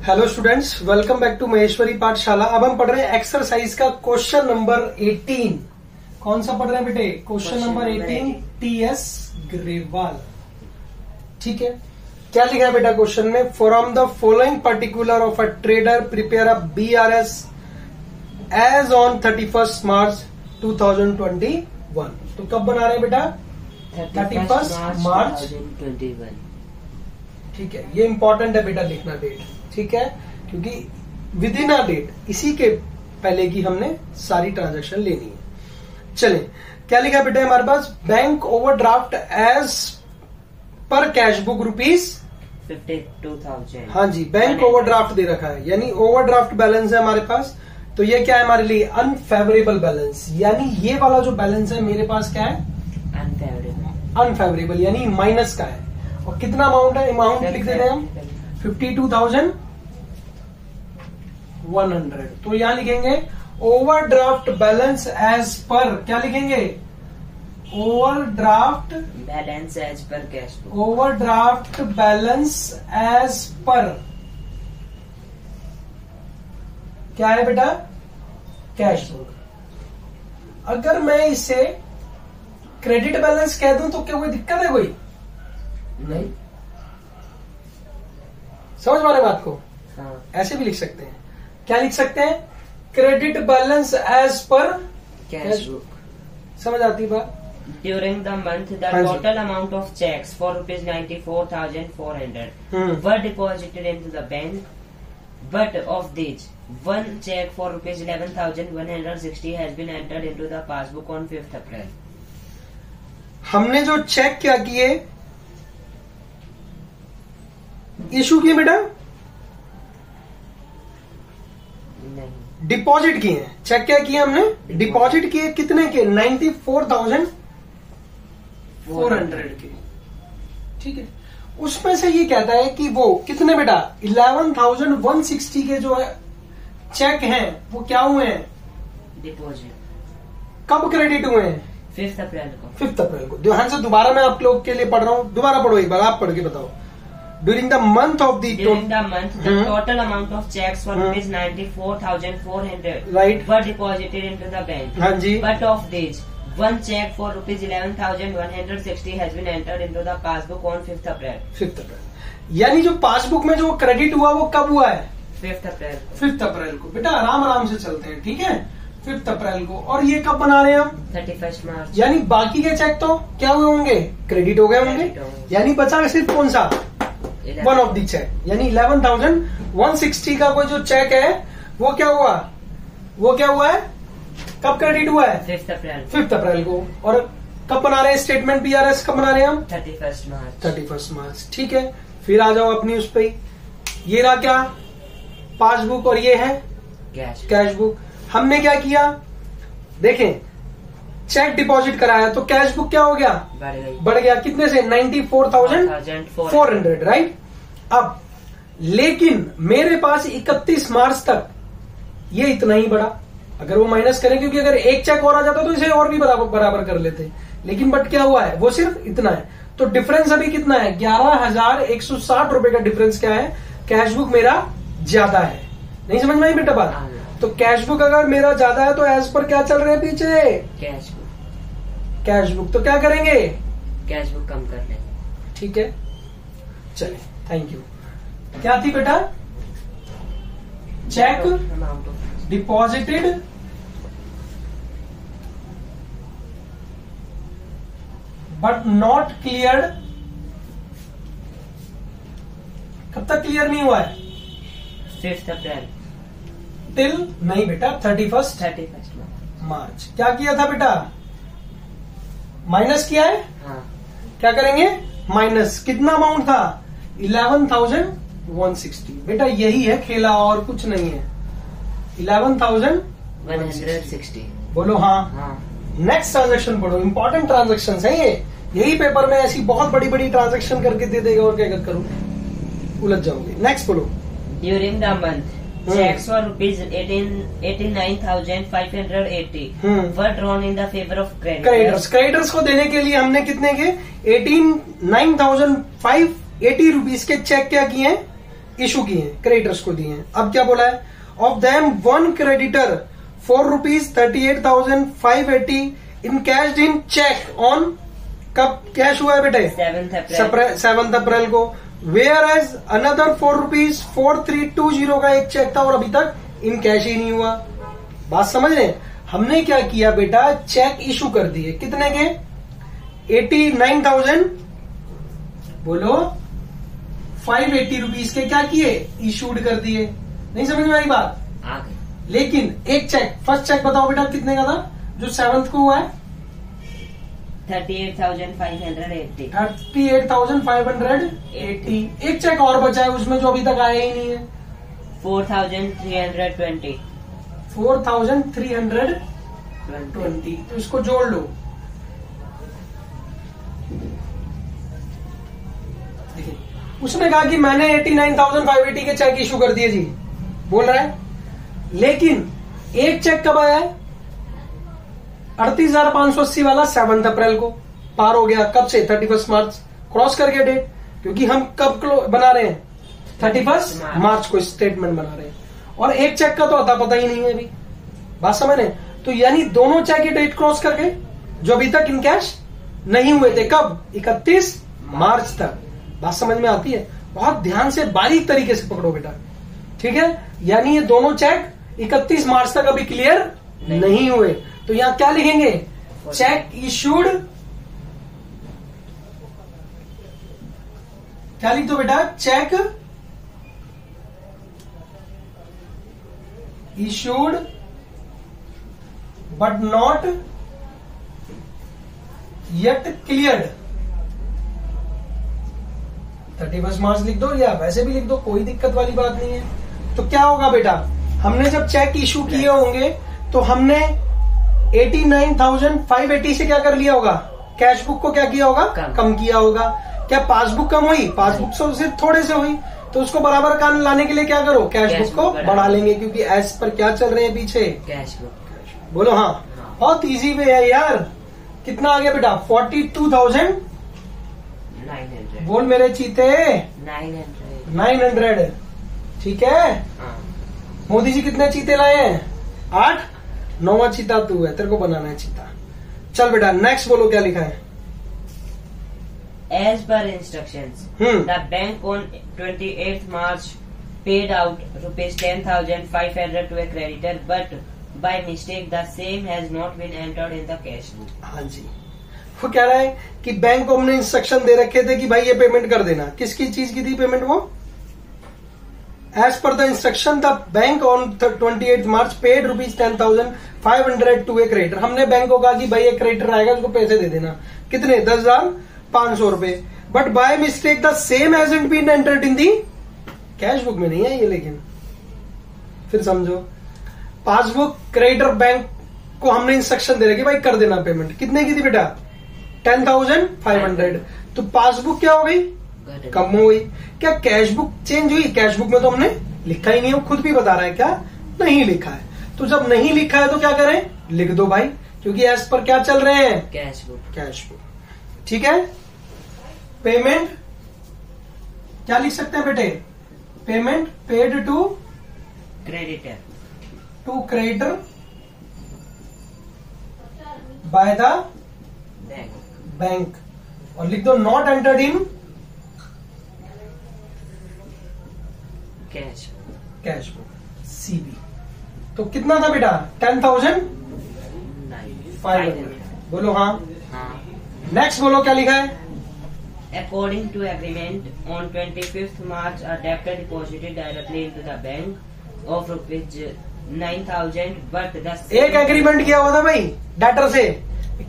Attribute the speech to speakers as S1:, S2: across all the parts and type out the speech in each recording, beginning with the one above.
S1: Hello students, welcome back to Maheshwari Pathshala. अब हम पढ़ रहे हैं एक्सरसाइज का क्वेश्चन नंबर 18। कौन सा पढ़ रहे हैं बेटे? Question number 18 TS Grewal. ठीक है, क्या लिखा है बेटा क्वेश्चन में? From the following particular of a trader prepare a BRS as on 31 March 2021। तो कब बना रहे हैं बेटा? 31 मार्च
S2: 2021।
S1: ठीक है, ये इंपॉर्टेंट है बेटा लिखना डेट। ठीक है, क्योंकि विद इन अ डेट इसी के पहले की हमने सारी ट्रांजैक्शन लेनी है। चलें, क्या लिखा है बेटा हमारे पास? Bank overdraft as per cash book ₹52,000। हाँ जी, बैंक ओवरड्राफ्ट दे रखा है, यानी ओवरड्राफ्ट बैलेंस है हमारे पास। तो ये क्या है हमारे लिए? अनफेवरेबल बैलेंस, यानी ये वाला जो बैलेंस है मेरे पास क्या है? अनफेवरेबल यानी माइनस का है। और कितना अमाउंट है? अमाउंट लिख दे रहे हैं हम 52,100। तो यहां लिखेंगे ओवरड्राफ्ट बैलेंस एज पर, क्या लिखेंगे? Overdraft
S2: balance as per cash book.
S1: Overdraft balance as per क्या है बेटा? Cash book. अगर मैं इसे क्रेडिट बैलेंस कह दूं तो क्या कोई दिक्कत है? कोई नहीं। समझ पा रहे बात को?
S2: हाँ।
S1: ऐसे भी लिख सकते हैं। क्या लिख सकते हैं? Credit balance as per
S2: cash book.
S1: समझ आती बात?
S2: During the month, the total amount of checks for ₹94,400 were deposited into the bank, but of these, one check for ₹11,160 has been entered into the passbook on 5th April.
S1: हमने जो check क्या किए, issue किए बेटा?
S2: नहीं,
S1: deposit किए हैं। Check क्या किए हमने? डिपॉजिट किए। कितने के? 94,400 के। ठीक है, उसमें से ये कहता है कि वो कितने बेटा? 11,160 के जो है चेक हैं वो क्या हुए हैं?
S2: डिपॉजिट।
S1: कब क्रेडिट हुए हैं?
S2: 5th अप्रैल को।
S1: 5th अप्रैल को। ध्यान से दोबारा मैं आप लोग के लिए पढ़ रहा हूं, दोबारा पढ़ो एक बार, आप पढ़ के बताओ। During the month of the
S2: total amount of checks for ₹94,400
S1: Right.
S2: were deposited into the bank.
S1: हाँ जी।
S2: But of these, one check for ₹11,160 has been entered into the passbook on 5th April.
S1: 5th अप्रैल। यानी जो passbook में जो credit हुआ वो कब हुआ है?
S2: 5th अप्रैल को।
S1: 5th अप्रैल को। बेटा आराम आराम से चलते हैं, ठीक है? 5th अप्रैल को। और ये कब बना रहे हैं हम?
S2: 31 मार्च।
S1: यानी बाकी के चेक तो क्या हुए होंगे? क्रेडिट हो गए होंगे। यानी बचा सिर्फ कौन सा? वन ऑफ दी चेक, यानी 11,160 का कोई जो चेक है वो क्या हुआ? वो क्या हुआ है? कब क्रेडिट हुआ है?
S2: 5th अप्रैल।
S1: 5th अप्रैल को। और कब बना रहे हैं स्टेटमेंट BRS? कब बना रहे हैं हम?
S2: 31 मार्च।
S1: 31 मार्च। ठीक है, फिर आ जाओ अपनी उस पे। ये रहा क्या? पासबुक। और ये है कैश बुक। हमने क्या किया? देखें, चेक डिपॉजिट कराया तो कैश बुक क्या हो गया? बढ़ गया। कितने से? 94,400, राइट? अब लेकिन मेरे पास 31 मार्च तक ये इतना ही बढ़ा। अगर वो माइनस करें, क्योंकि अगर एक चेक और आ जाता तो इसे और भी बराबर कर लेते, लेकिन बट क्या हुआ है? वो सिर्फ इतना है। तो डिफरेंस अभी कितना है? 11,160 रुपए का डिफरेंस क्या है? कैश बुक मेरा ज्यादा है। नहीं समझ में आई बेटा बात? तो कैश बुक अगर मेरा ज्यादा है तो एज पर क्या चल रहे हैं पीछे? Cash book. तो क्या करेंगे?
S2: कैश बुक कम कर लेंगे।
S1: ठीक है, चलिए, थैंक यू। क्या थी बेटा? Check deposited but not cleared. कब तक क्लियर नहीं हुआ है?
S2: 5th अप्रैल।
S1: टिल नहीं बेटा, 31 मार्च। क्या किया था बेटा? माइनस किया है।
S2: हाँ।
S1: क्या करेंगे? माइनस। कितना अमाउंट था? 11,160। बेटा यही है खेला, और कुछ नहीं है। 11,160। बोलो हाँ। नेक्स्ट ट्रांजेक्शन पढ़ो, इंपॉर्टेंट ट्रांजेक्शन है ये। यही पेपर में ऐसी बहुत बड़ी बड़ी ट्रांजेक्शन करके दे देगा और क्या करो, उलझ जाओगे। नेक्स्ट पढ़ो।
S2: During the month checks for ₹89,580 were drawn in the favor of creditors.
S1: Creditors को देने के लिए हमने कितने के? 89,580 रुपीज के चेक क्या किए हैं? इशू किए हैं, क्रेडिटर्स को दिए हैं। अब क्या बोला है, of them one creditor ₹4,38,580 in cash in cheque on, कब कैश हुआ है बेटे, 7 अप्रैल को। वेयर एज अनदर ₹4,4320 का एक चेक था और अभी तक इन कैश ही नहीं हुआ। बात समझ रहे हैं, हमने क्या किया बेटा, चेक इशू कर दिए, कितने के, 89,000 बोलो 580 रुपीज के क्या किए, इशूड कर दिए। नहीं समझ में आई बात, लेकिन एक चेक, फर्स्ट चेक बताओ बेटा कितने का था जो 7th को हुआ है,
S2: 38,580।
S1: 38,580। एक चेक और बचा है उसमें जो अभी तक आया ही नहीं है,
S2: 4,320।
S1: 4,320, तो इसको जोड़ लो। देखिए उसने कहा कि मैंने 89,580 के चेक इशू कर दिए जी, बोल रहा है, लेकिन एक चेक कब आया है, 38,580 वाला 7 अप्रैल को, पार हो गया कब से, 31 मार्च, क्रॉस कर गया डेट, क्योंकि हम कब बना रहे हैं, 31 मार्च को स्टेटमेंट बना रहे हैं, और एक चेक का तो अता पता ही नहीं है अभी। बात समझ रहे, तो यानी दोनों चेक की डेट क्रॉस कर गए जो अभी तक इन कैश नहीं हुए थे, कब, 31 मार्च तक। बात समझ में आती है, बहुत ध्यान से बारीक तरीके से पकड़ो बेटा, ठीक है। यानी ये दोनों चेक 31 मार्च तक अभी क्लियर नहीं हुए, तो यहां क्या लिखेंगे, चेक इशूड, क्या लिख दो बेटा, check issued but not yet cleared, 31 मार्च लिख दो या वैसे भी लिख दो, कोई दिक्कत वाली बात नहीं है। तो क्या होगा बेटा, हमने जब चेक इशू किए होंगे तो हमने 89,580 से क्या कर लिया होगा, कैश बुक को क्या किया होगा, कम किया होगा। क्या पासबुक कम हुई, पासबुक से सिर्फ थोड़े से हुई, तो उसको बराबर का लाने के लिए क्या करो, कैश बुक को बढ़ा लेंगे, क्योंकि एस पर क्या चल रहे हैं पीछे, कैश बुक। बोलो हाँ, बहुत इजी वे है यार। कितना आ गया बेटा, 42,900। बोल मेरे चीते, 900, ठीक है। मोदी जी कितने चीते लाए हैं, 8, 9वां चीता तू है, तेरे को बनाना है चीता। चल बेटा नेक्स्ट बोलो क्या लिखा है।
S2: As per instructions, the bank on 28th March paid out ₹10,500 to a creditor, but by mistake the same has not been entered in the cash book.
S1: हाँ जी, वो कह रहा है कि बैंक को हमने इंस्ट्रक्शन दे रखे थे कि भाई ये पेमेंट कर देना। किसकी चीज की थी पेमेंट वो, as per the instruction the bank on 28th March paid ₹10,500 to a creditor. हमने बैंक को कहा कि भाई एक क्रेडिटर आएगा उसको पैसे दे देना, कितने, 10,500 रुपए, but by mistake the same hasn't been entered in the cash book में नहीं है ये। लेकिन फिर समझो, पासबुक क्रेडिटर बैंक को हमने इंस्ट्रक्शन दे रखी भाई कर देना पेमेंट, कितने की थी बेटा, 10,500, तो पासबुक क्या हो गई, कम हो गई। क्या कैश बुक चेंज हुई, कैश बुक में तो हमने लिखा ही नहीं है, खुद भी बता रहा है क्या नहीं लिखा है। तो जब नहीं लिखा है तो क्या करें, लिख दो भाई, क्योंकि एज पर क्या चल रहे हैं,
S2: कैश बुक,
S1: कैश बुक, ठीक है। पेमेंट क्या लिख सकते हैं बेटे, payment paid to
S2: creditor
S1: by the bank, और लिख दो not entered in
S2: cash
S1: book, CB. तो कितना था बेटा, 10,500। बोलो हाँ। नेक्स्ट बोलो क्या लिखा है।
S2: According to agreement, on 25th March, a debtor deposited directly into the bank of ₹9,000, but the
S1: एक एग्रीमेंट किया हुआ था भाई डेटर से,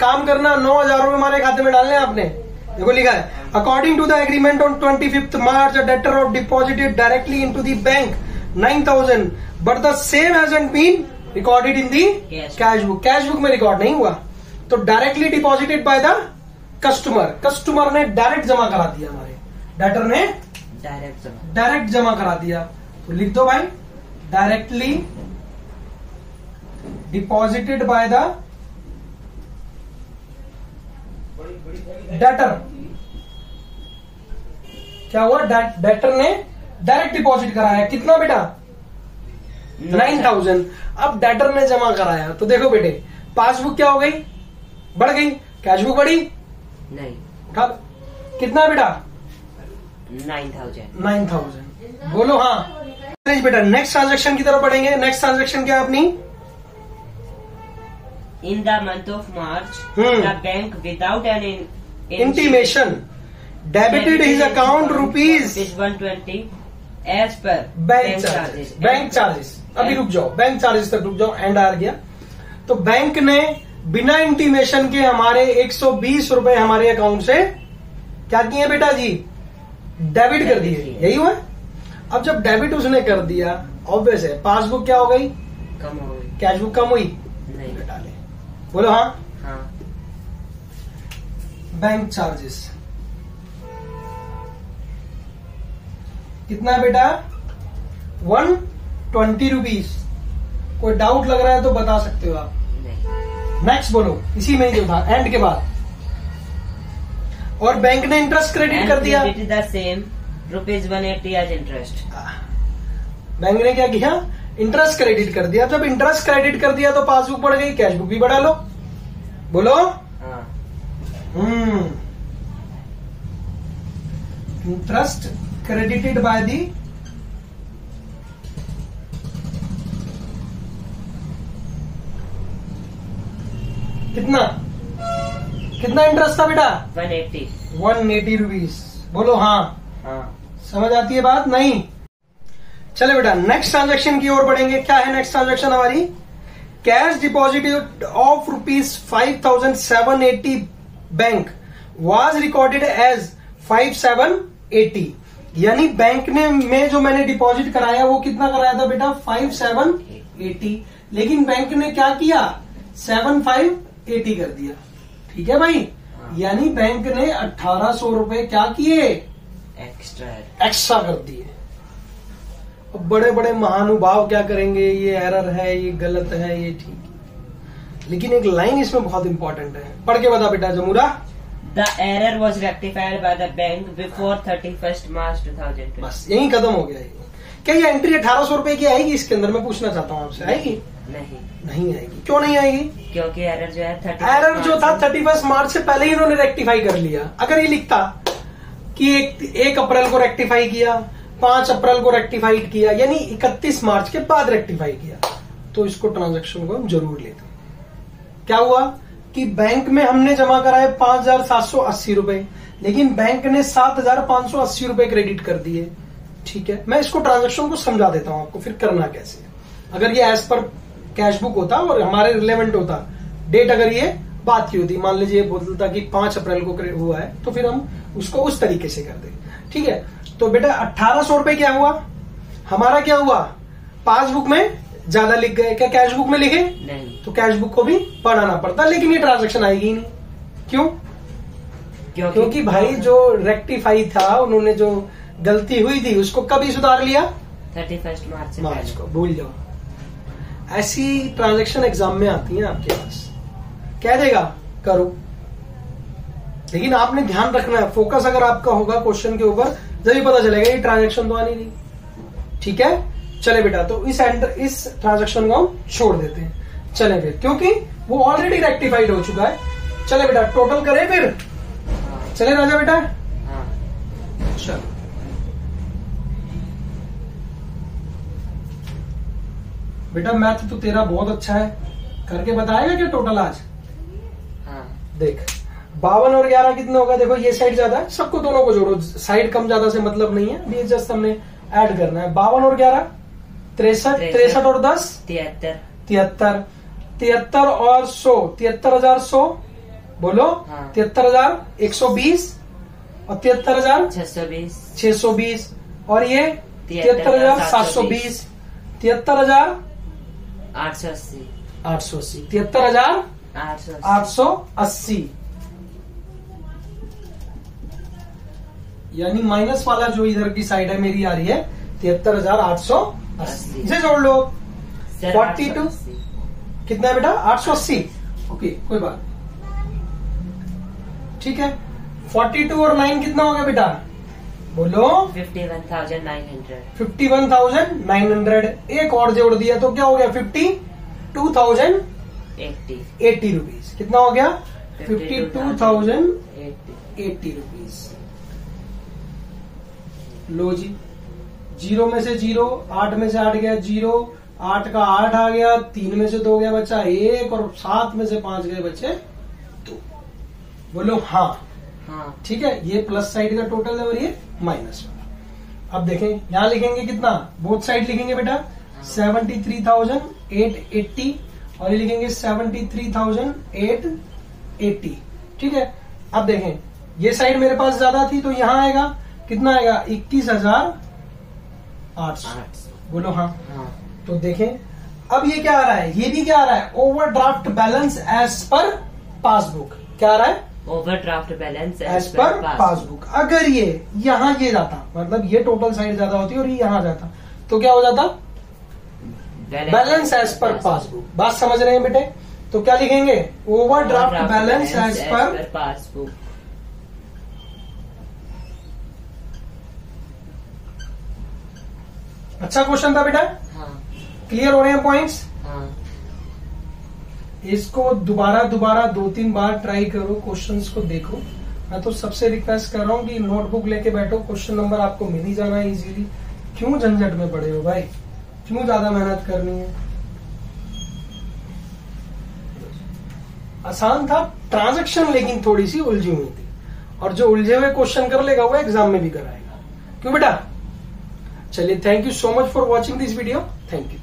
S1: काम करना, 9,000 रुपए हमारे खाते में डालने आपने। देखो लिखा है, according to the agreement on 25th March, a debtor of deposited directly into the bank 9,000, but the same hasn't been recorded in the cash book. Cash book में रिकॉर्ड नहीं हुआ, तो directly deposited by the customer ने direct जमा करा दिया, हमारे debtor ने डायरेक्ट जमा करा दिया। तो लिख दो भाई, directly deposited by the debtor. क्या हुआ, डेटर ने डायरेक्ट डिपॉजिट कराया, कितना बेटा 9,000। अब डेटर ने जमा कराया, तो देखो बेटे पासबुक क्या हो गई, बढ़ गई, कैशबुक बढ़ी
S2: नहीं,
S1: उठा कितना बेटा
S2: 9,000।
S1: बोलो हाँ। बेटा नेक्स्ट ट्रांजेक्शन की तरफ बढ़ेंगे। नेक्स्ट ट्रांजेक्शन क्या है अपनी,
S2: In the month of March, the bank without any
S1: intimation debited his account rupees
S2: 120 as per
S1: bank charges. Bank charges, अभी रुक जाओ, बैंक चार्जेस तक रुक जाओ, एंड आ गया। तो बैंक ने बिना इंटीमेशन के हमारे 120 रुपए हमारे अकाउंट से क्या किए बेटा जी, डेबिट कर दिए, यही हुआ। अब जब डेबिट उसने कर दिया, ऑब्वियस है पासबुक क्या हो गई,
S2: कम हो गई,
S1: कैशबुक कम हुई
S2: नहीं,
S1: डाले, बोलो हाँ।
S2: हाँ,
S1: बैंक चार्जेस कितना है बेटा 120 रुपीज। कोई डाउट लग रहा है तो बता सकते हो आप।
S2: नहीं,
S1: नेक्स्ट बोलो, इसी में ही जो था एंड के बाद। और बैंक ने इंटरेस्ट क्रेडिट कर दिया,
S2: the same ₹180 as interest।
S1: Bank ने क्या किया, इंटरेस्ट क्रेडिट कर दिया। जब इंटरेस्ट क्रेडिट कर दिया तो पासबुक बढ़ गई, कैशबुक भी बढ़ा लो, बोलो
S2: हाँ,
S1: इंटरेस्ट क्रेडिटेड बाय दी कितना कितना इंटरेस्ट था बेटा 180 रुपीज, बोलो हाँ।
S2: हाँ,
S1: समझ आती है बात, नहीं। चले बेटा नेक्स्ट ट्रांजैक्शन की ओर बढ़ेंगे। क्या है नेक्स्ट ट्रांजैक्शन हमारी, cash deposit of ₹5,780 bank was recorded as 5,780। यानी बैंक ने में जो मैंने डिपॉजिट कराया वो कितना कराया था बेटा 5,780, लेकिन बैंक ने क्या किया 7,580 कर दिया। ठीक है भाई, यानी बैंक ने 1,800 रुपए क्या किए, एक्स्ट्रा कर दिए। अब बड़े बड़े महानुभाव क्या करेंगे, ये एरर है, ये गलत है, ये ठीक है, लेकिन एक लाइन इसमें बहुत इंपॉर्टेंट है, पढ़ के बता बेटा जमूरा।
S2: The error was rectified by the bank before 31 March 2020।
S1: बस यही खत्म हो गया। क्या ये एंट्री 1,800 रुपए की आएगी इसके अंदर, मैं पूछना चाहता हूँ आपसे, आएगी? नहीं आएगी। क्यों नहीं आएगी?
S2: क्योंकि एरर जो है
S1: एरर जो था 31 मार्च से पहले ही इन्होंने रेक्टिफाई कर लिया। अगर ये लिखता कि 1 अप्रैल को रेक्टिफाई किया, 5 अप्रैल को रेक्टिफाई किया, यानी 31 मार्च के बाद रेक्टिफाई किया, तो इसको ट्रांजैक्शन को हम जरूर लेते। क्या हुआ कि बैंक में हमने जमा कराए 5,780 रुपए, लेकिन बैंक ने 7,580 रुपए क्रेडिट कर दिए। ठीक है, मैं इसको ट्रांजैक्शन को समझा देता हूं आपको, फिर करना कैसे। अगर ये एज पर कैशबुक होता और हमारे रिलेवेंट होता, डेट अगर ये बात की होती, मान लीजिए बोलता कि 5 अप्रैल को हुआ है, तो फिर हम उसको उस तरीके से करते। ठीक है, तो बेटा 1,800 रुपए क्या हुआ हमारा, क्या हुआ पासबुक में ज्यादा लिख गए, क्या कैशबुक में लिखे
S2: नहीं,
S1: तो कैशबुक को भी बढ़ाना पड़ता, लेकिन ये ट्रांजैक्शन आएगी ही नहीं। क्यों? क्योंकि भाई जो रेक्टिफाई था, उन्होंने जो गलती हुई थी उसको कभी सुधार लिया
S2: 31
S1: मार्च को, भूल जाओ। ऐसी ट्रांजैक्शन एग्जाम में आती है आपके पास, कह देगा करो, लेकिन आपने ध्यान रखना है, फोकस अगर आपका होगा क्वेश्चन के ऊपर, जब पता चलेगा ये ट्रांजैक्शन तो आनी थी। ठीक है, चले बेटा, तो इस ट्रांजैक्शन को हम छोड़ देते हैं। चले फिर, क्योंकि वो ऑलरेडी रेक्टिफाइड हो चुका है। चले बेटा टोटल करें फिर, चले राजा बेटा। चलो बेटा, मैथ तो तेरा बहुत अच्छा है, करके बताएगा क्या टोटल आज? देख 52 और 11 कितने होगा, देखो ये साइड ज्यादा है, सबको दोनों को जोड़ो, साइड कम ज्यादा से मतलब नहीं है, ये जस्ट हमने ऐड करना है। 52 और 11 63, 63 और 10 73, 73 और 100 73,100, बोलो 73,120 और 73,620 और ये 73,720, 73,880, 73,880, यानी माइनस वाला जो इधर की साइड है मेरी आ रही है 73,880, इसे जोड़ लो। 42 कितना है बेटा 880, ओके कोई बात। ठीक है, 42 और 9 कितना हो गया बेटा बोलो
S2: 51,900।
S1: 51,900। एक और जोड़ दिया तो क्या हो गया 52,080 रुपीज। कितना हो गया 52,080 रुपीज। लो जी, 0 में से 0, 8 में से 8 गया 0, 8 का 8 आ गया, 3 में से 2 गया बच्चा 1 और 7 में से 5 गए बच्चे 2। बोलो हाँ।
S2: हाँ
S1: ठीक है, ये प्लस साइड का टोटल है और ये माइनस वाला। अब देखें यहां लिखेंगे कितना, बोथ साइड लिखेंगे बेटा 73,880 और ये लिखेंगे 73,880। ठीक है, अब देखें ये साइड मेरे पास ज्यादा थी तो यहां आएगा कितना आएगा 21,800। बोलो हाँ। तो देखें अब ये क्या आ रहा है, ये भी क्या आ रहा है overdraft balance as per passbook. क्या आ रहा है
S2: overdraft balance
S1: as per passbook. अगर ये यहां ये जाता, मतलब ये टोटल साइड ज्यादा होती और ये यहां जाता तो क्या हो जाता बैलेंस एज पर पासबुक। बात समझ रहे हैं बेटे? तो क्या लिखेंगे overdraft balance as per
S2: passbook.
S1: अच्छा क्वेश्चन था बेटा।
S2: हाँ
S1: क्लियर हो रहे हैं पॉइंट्स?
S2: हाँ
S1: इसको दोबारा 2-3 बार ट्राई करो, क्वेश्चंस को देखो। मैं तो सबसे रिक्वेस्ट कर रहा हूँ कि नोटबुक लेके बैठो, क्वेश्चन नंबर आपको मिल ही जाना है इजीली। क्यों झंझट में पड़े हो भाई, क्यों ज्यादा मेहनत करनी है? आसान था ट्रांजैक्शन, लेकिन थोड़ी सी उलझी हुई थी, और जो उलझे हुए क्वेश्चन कर लेगा वो एग्जाम में भी कराएगा। क्यों बेटा? चलिए, thank you so much for watching this video. Thank you.